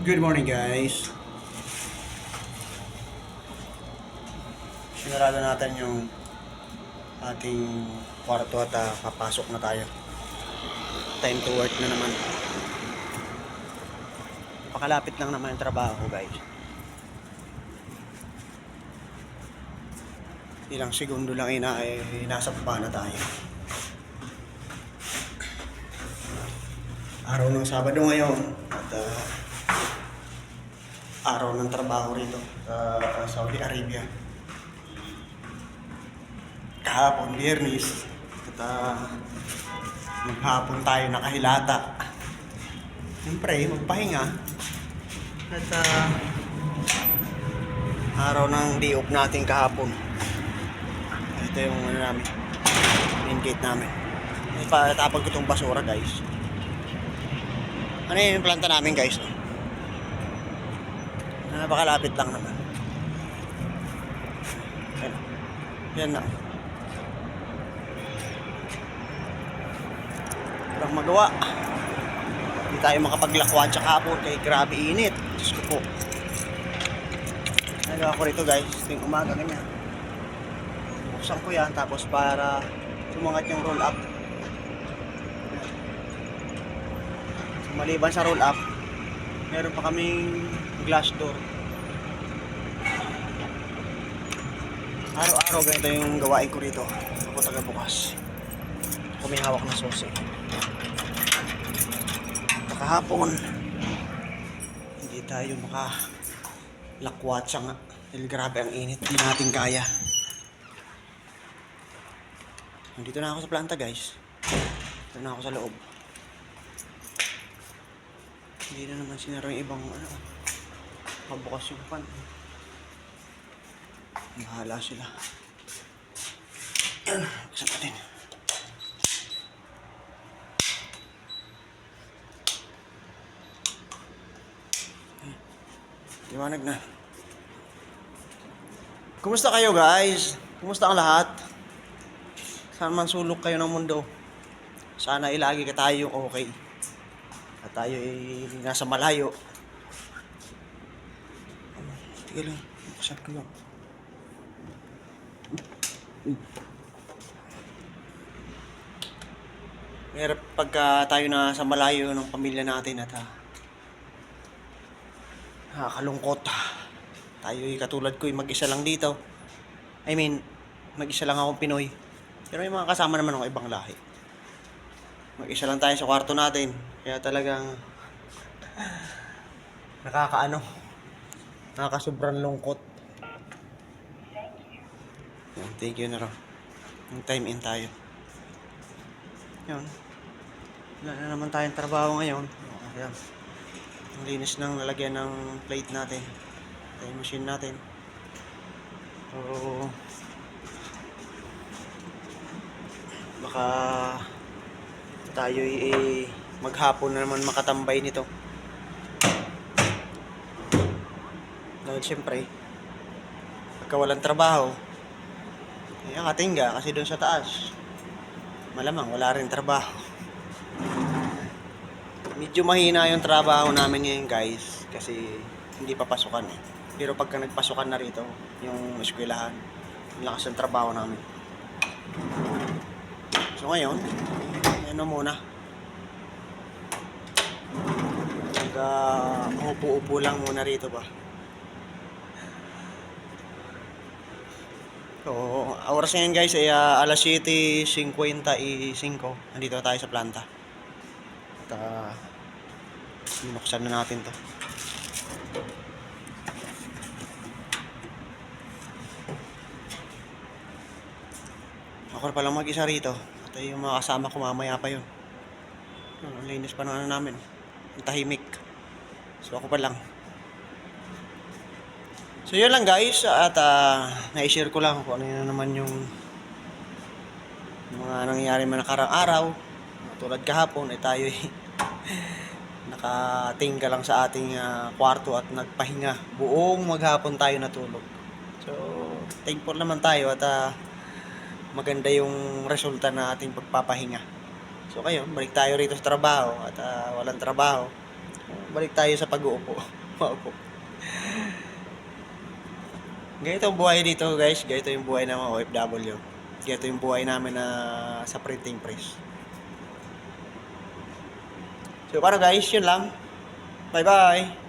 Good morning guys. Sinarado natin yung ating kwarto at papasok na tayo. Time to work na naman. Pakalapit lang naman yung trabaho ko guys. Ilang segundo lang nasa baba na tayo. Araw ng Sabado ngayon at araw ng trabaho rito sa Saudi Arabia. Kahapon, Biyernes, at maghapon tayo nakahilata. Siyempre, magpahinga. At araw ng day off natin kahapon. Ito yung namin, main gate namin. Tapag ko itong basura guys. Ano yung planta namin guys? Napakalapit lang naman. Yan na. Walang magawa. Hindi tayo makapaglakwan sa kapon kay grabe init. Diyos ko po. Nagawa ko rito guys. Tuwing umaga ganyan. Buksan ko yan tapos para sumangat yung roll up. So, maliban sa roll up, meron pa kaming glass door. Araw-araw ganito yung gawain ko rito. Ako taga bukas. Ako may hawak na susi. Kahapon hindi tayo makalakwatsa nga dahil grabe ang init, di natin kaya. Nandito na ako sa planta guys. Dito na ako sa loob. Hindi na naman sinara yung ibang pabukas yung pan. Bahala sila. Yan, buksan natin. Liwanag na. Kumusta kayo guys? Kumusta ang lahat? Saan man sulok kayo ng mundo? Sana ilagi ka tayo okay. At tayo ay nasa malayo. Tigil lang. Buksan ko lang. Mahirap pagka tayo na sa malayo ng pamilya natin at nakakalungkot. Tayo katulad ko mag-isa lang dito. I mean, mag-isa lang akong Pinoy. Pero may mga kasama naman ako ibang lahi. Mag-isa lang tayo sa kwarto natin. Kaya talagang nakakasobrang lungkot. Yan, thank you na raw. Yung time in tayo. Yun. Wala na naman tayong trabaho ngayon. Ayan. Ang linis ng lalagyan ng plate natin. Ito yung machine natin. So, baka tayo maghapon na naman makatambay nito. Dahil syempre, pagka walang trabaho, ang katingga kasi doon sa taas. Malamang wala rin trabaho. Medyo mahina yung trabaho namin ngayon guys kasi hindi pa pasukan eh. Pero pagka nagpasukan na rito yung eskwelahan, lakas ng trabaho namin. So ngayon, ano muna, upo-upo lang muna rito ba. So oras ngayon guys ay alas 7:55. Nandito tayo sa planta. At binuksan na natin to. Ako pa lang mag-isa rito. At yung mga kasama ko mamaya pa yun. Ang linis pa ng ano namin. Ang tahimik. So ako pa lang. So yun lang guys. At na-share ko lang kung ano yun naman yung mga nangyayari man nakarang araw. Tulad kahapon ay tayo nakatingga lang sa ating kwarto at nagpahinga. Buong maghapon tayo natulog. So thankful naman tayo at maganda yung resulta na ating pagpapahinga. So ngayon, balik tayo rito sa trabaho at walang trabaho. balik tayo sa pag-uupo. Maupo. Ganito ang buhay dito guys. Ganito yung buhay ng mga OFW. Ganito yung buhay namin na sa printing press. So para guys, yun lang. Bye bye.